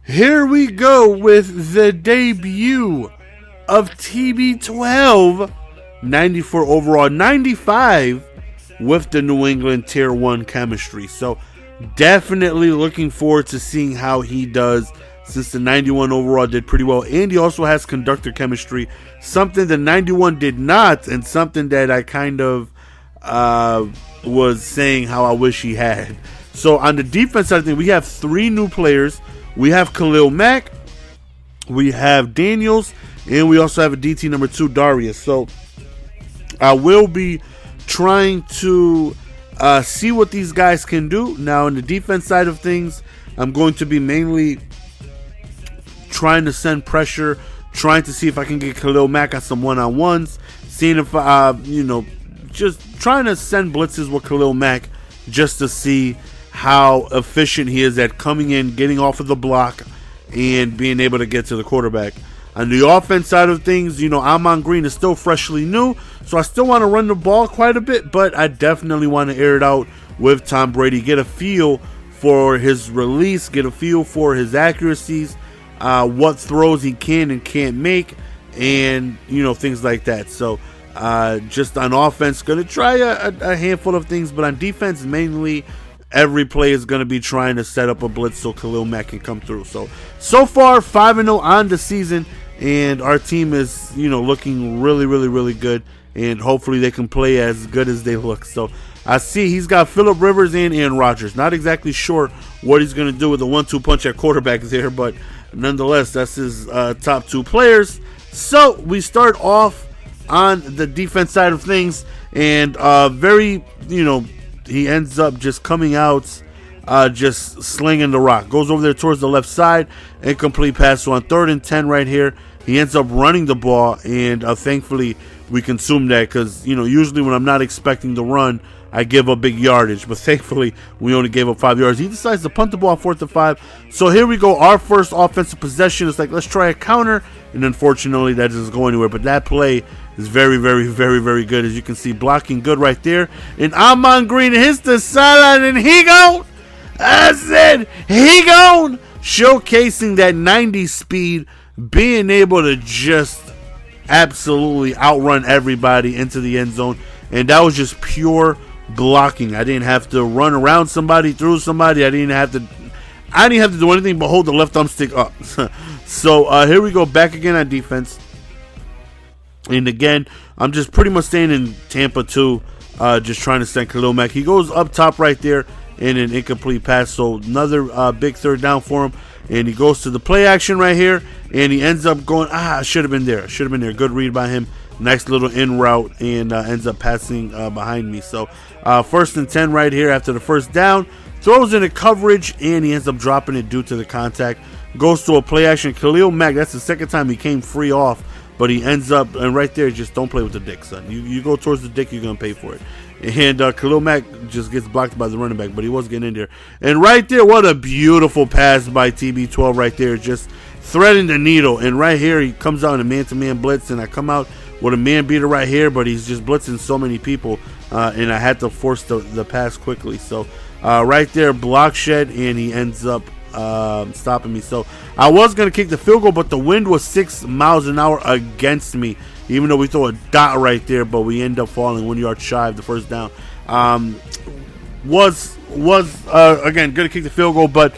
Here we go with the debut of TB12, 94 overall, 95 with the New England Tier 1 chemistry. So definitely looking forward to seeing how he does, since the 91 overall did pretty well. And he also has conductor chemistry, something the 91 did not, and something that I kind of was saying how I wish he had. So on the defense side of things, we have three new players. We have Khallil Mack, we have Daniels, and we also have a DT number 2, Darius. So I will be trying to see what these guys can do. Now, on the defense side of things, I'm going to be mainly trying to send pressure, trying to see if I can get Khallil Mack on some one-on-ones, seeing if, just trying to send blitzes with Khallil Mack just to see how efficient he is at coming in, getting off of the block, and being able to get to the quarterback. On the offense side of things, Ahman Green is still freshly new, so I still want to run the ball quite a bit, but I definitely want to air it out with Tom Brady, get a feel for his release, get a feel for his accuracies, what throws he can and can't make, and, things like that. So just on offense, going to try a handful of things, but on defense, mainly every play is going to be trying to set up a blitz so Khallil Mack can come through. So far, 5-0 on the season, and our team is, looking really, really, really good, and hopefully they can play as good as they look. So I see he's got Phillip Rivers and Aaron Rodgers. Not exactly sure what he's going to do with the 1-2 punch at quarterback there, but nonetheless, that's his top two players. So we start off on the defense side of things, and he ends up just coming out, just slinging the rock. Goes over there towards the left side, incomplete pass. So on 3rd and 10 right here, he ends up running the ball, and thankfully we consume that, because, usually when I'm not expecting the run, I give up big yardage, but thankfully we only gave up 5 yards. He decides to punt the ball 4th and 5. So here we go, our first offensive possession. It's like, let's try a counter, and unfortunately that doesn't go anywhere. But that play is very, very, very, very good. As you can see, blocking good right there. And Ahman Green hits the sideline, and he gone. I said, he gone. Showcasing that 90 speed, being able to just absolutely outrun everybody into the end zone. And that was just pure blocking. I didn't have to run around somebody, through somebody. I didn't have to do anything but hold the left thumbstick up. So here we go, back again on defense. And again, I'm just pretty much staying in Tampa too, just trying to send Khallil Mack. He goes up top right there in an incomplete pass. So another big 3rd down for him. And he goes to the play action right here, and he ends up going, I should have been there. Good read by him. Nice little in route, and ends up passing behind me. So 1st and 10 right here after the 1st down. Throws into coverage, and he ends up dropping it due to the contact. Goes to a play action. Khallil Mack, that's the second time he came free off, but he ends up, and right there, just don't play with the dick, son. You go towards the dick, you're going to pay for it. And Khallil Mack just gets blocked by the running back, but he was getting in there. And right there, what a beautiful pass by TB12 right there, just threading the needle. And right here, he comes out in a man-to-man blitz, and I come out with a man beater right here, but he's just blitzing so many people, and I had to force the pass quickly. So right there, block shed, and he ends up stopping me. So I was going to kick the field goal, but the wind was 6 miles an hour against me, even though we throw a dot right there, but we end up falling 1 yard shy of the 1st down. Was again going to kick the field goal, but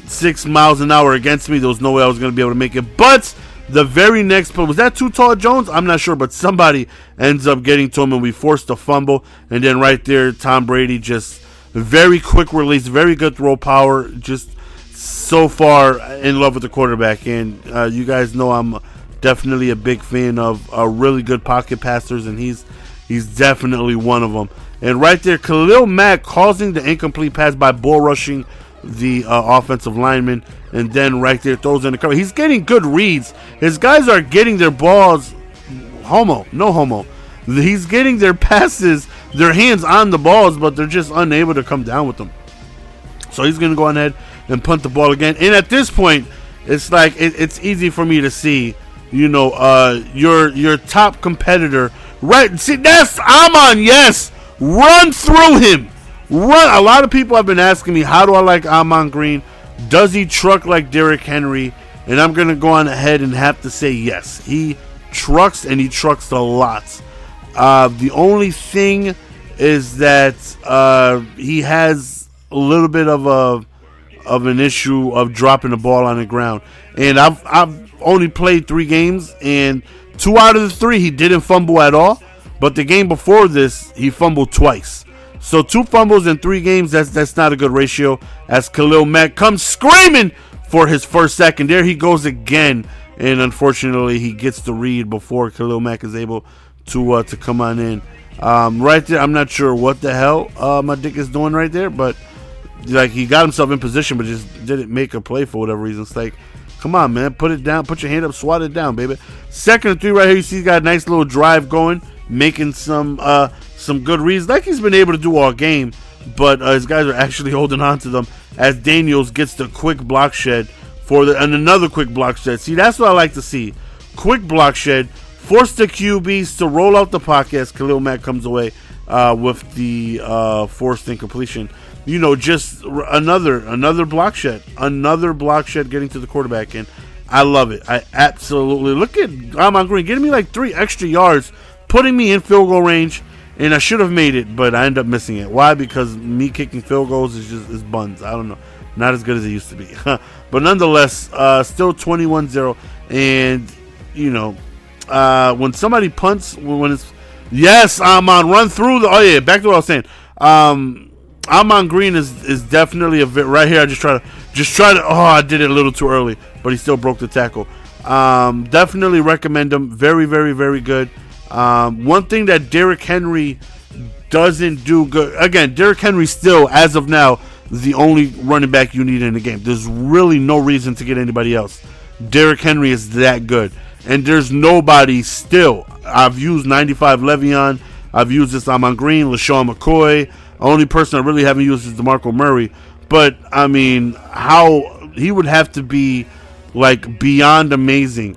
6 miles an hour against me. There was no way I was going to be able to make it. But the very next play, was that Too Tall Jones? I'm not sure, but somebody ends up getting to him, and we forced a fumble. And then right there, Tom Brady, just very quick release, very good throw power, just so far in love with the quarterback. And you guys know I'm definitely a big fan of really good pocket passers, and he's definitely one of them. And right there, Khallil Mack causing the incomplete pass by bull rushing the offensive lineman, and then right there throws in the cover. He's getting good reads. His guys are getting their balls, no homo. He's getting their passes, their hands on the balls, but they're just unable to come down with them. So he's going to go ahead and punt the ball again. And at this point, it's like it's easy for me to see, your top competitor. Right? See, that's Ahman. Yes, run through him. Run. A lot of people have been asking me, how do I like Ahman Green? Does he truck like Derrick Henry? And I'm going to go on ahead and have to say yes. He trucks, and he trucks a lot. The only thing is that he has a little bit of an issue of dropping the ball on the ground. And I've only played 3 games, and 2 out of the 3 he didn't fumble at all. But the game before this, he fumbled twice. So 2 fumbles in 3 games, that's not a good ratio. As Khallil Mack comes screaming for his first sack, and there he goes again. And unfortunately, he gets the read before Khallil Mack is able to come on in. Right there, I'm not sure what the hell my dick is doing right there, but like he got himself in position, but just didn't make a play for whatever reason. It's like, come on, man, put it down, put your hand up, swat it down, baby. 2nd and 3 right here. You see, he's got a nice little drive going, making some good reads, like he's been able to do all game. But his guys are actually holding on to them as Daniels gets the quick block shed and another quick block shed. See, that's what I like to see. Quick block shed, force the QBs to roll out the pocket as Khallil Mack comes away with the forced incompletion. You know, just another block shed. Another block shed getting to the quarterback, and I love it. I absolutely look at Ahman Green getting me like 3 extra yards, putting me in field goal range, and I should have made it, but I end up missing it. Why? Because me kicking field goals is buns. I don't know. Not as good as it used to be. But nonetheless, still 21-0. And, you know, when somebody punts, when it's, yes, Ahman, run through the, oh yeah, back to what I was saying. Ahman Green is definitely a bit, right here, I just try to, oh, I did it a little too early, but he still broke the tackle. Definitely recommend him. Very, very, very good. One thing that Derrick Henry doesn't do good, again, Derrick Henry still, as of now, the only running back you need in the game. There's really no reason to get anybody else. Derrick Henry is that good. And there's nobody still. I've used 95 Le'Veon. I've used this Ahman Green, LaShawn McCoy. Only person I really haven't used is DeMarco Murray. But, I mean, how he would have to be, like, beyond amazing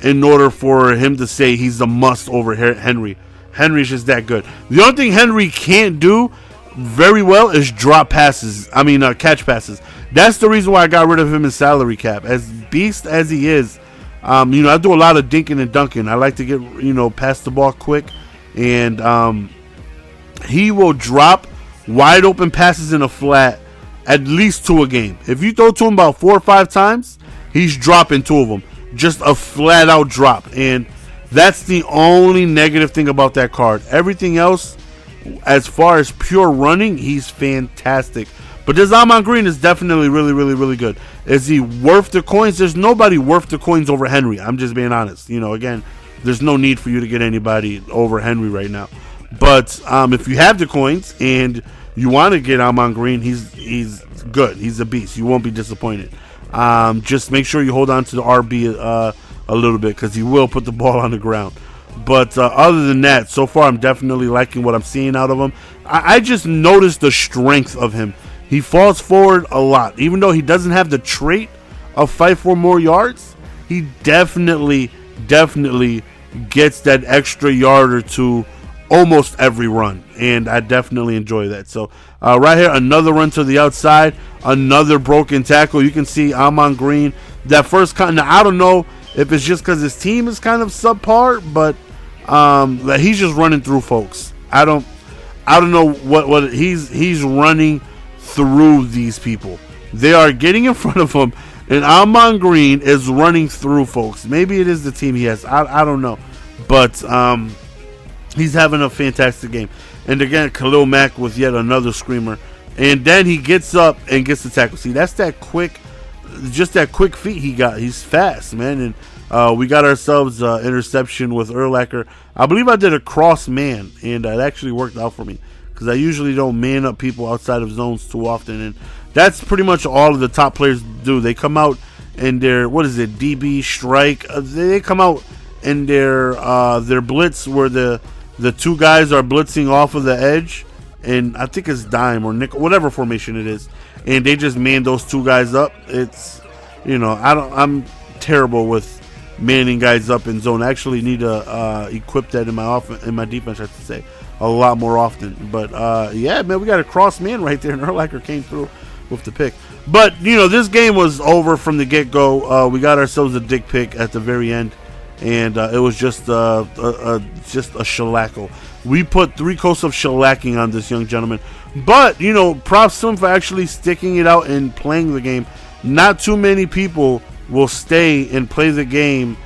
in order for him to say he's a must over Henry. Henry's just that good. The only thing Henry can't do very well is drop passes. Catch passes. That's the reason why I got rid of him in salary cap. As beast as he is, I do a lot of dinking and dunking. I like to get, pass the ball quick. And he will drop wide open passes in a flat at least 2 a game. If you throw to him about 4 or 5 times, he's dropping 2 of them. Just a flat out drop. And that's the only negative thing about that card. Everything else, as far as pure running, he's fantastic. But this Ahman Green is definitely really, really, really good. Is he worth the coins? There's nobody worth the coins over Henry. I'm just being honest. Again, there's no need for you to get anybody over Henry right now. But if you have the coins and you want to get Ahman Green, he's good. He's a beast. You won't be disappointed. Just make sure you hold on to the RB a little bit, because he will put the ball on the ground. But other than that, so far I'm definitely liking what I'm seeing out of him. I just noticed the strength of him. He falls forward a lot. Even though he doesn't have the trait of fight for more yards, he definitely gets that extra yard or 2 almost every run. And I definitely enjoy that. So right here, another run to the outside, another broken tackle. You can see Ahman Green. That first now, I don't know if it's just because his team is kind of subpar, but he's just running through folks. I don't know what he's running through these people. They are getting in front of him, and Ahman Green is running through folks. Maybe it is the team he has. I don't know, but he's having a fantastic game. And again, Khallil Mack with yet another screamer, and then he gets up and gets the tackle. See, that's that quick feet he got. He's fast, man. And we got ourselves an interception with Urlacher. I believe I did a cross man, and it actually worked out for me, because I usually don't man up people outside of zones too often. And that's pretty much all of the top players do. They come out in their, DB strike. They come out in their blitz, where the 2 guys are blitzing off of the edge, and I think it's dime or nickel, whatever formation it is, and they just man those 2 guys up. It's, I'm terrible with manning guys up in zone. I actually need to equip that in my defense, I should say, a lot more often. But yeah, man, we got a cross man right there, and Urlacher came through. with the pick. But, you know, this game was over from the get-go. We got ourselves a dick pick at the very end, and it was just a shellackle. We put 3 coats of shellacking on this young gentleman. But, you know, props to him for actually sticking it out and playing the game. Not too many people will stay and play the game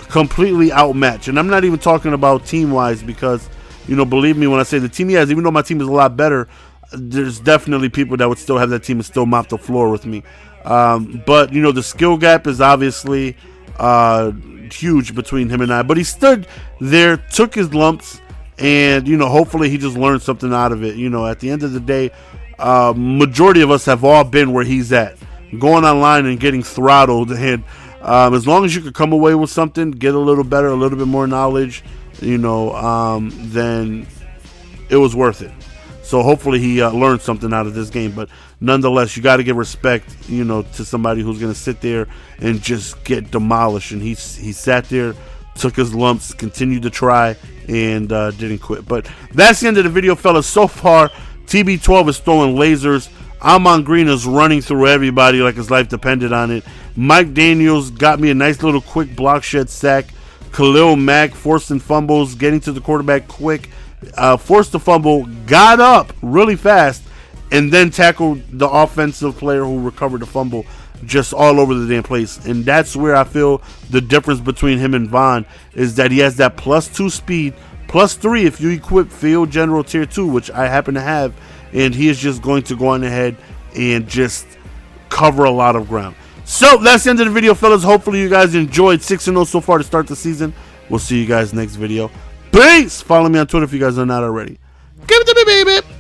completely outmatched. And I'm not even talking about team-wise because, you know, believe me when I say the team he has, even though my team is a lot better, there's definitely people that would still have that team and still mop the floor with me. But, you know, the skill gap is obviously huge between him and I. But he stood there, took his lumps, and, you know, hopefully he just learned something out of it. You know, at the end of the day, majority of us have all been where he's at, going online and getting throttled. And as long as you could come away with something, get a little better, a little bit more knowledge, you know, then it was worth it. So hopefully he learned something out of this game. But nonetheless, you got to give respect, you know, to somebody who's going to sit there and just get demolished. And he sat there, took his lumps, continued to try, and didn't quit. But that's the end of the video, fellas. So far, TB12 is throwing lasers. Amon Green is running through everybody like his life depended on it. Mike Daniels got me a nice little quick block shed sack. Khallil Mack forcing fumbles, getting to the quarterback quick. Forced the fumble, got up really fast, and then tackled the offensive player who recovered the fumble just all over the damn place. And that's where I feel the difference between him and Vaughn is that he has that +2 speed, +3 if you equip Field General Tier 2, which I happen to have, and he is just going to go on ahead and just cover a lot of ground. So that's the end of the video, fellas. Hopefully you guys enjoyed 6-0 so far to start the season. We'll see you guys next video. Peace! Follow me on Twitter if you guys are not already. Give it to me, baby!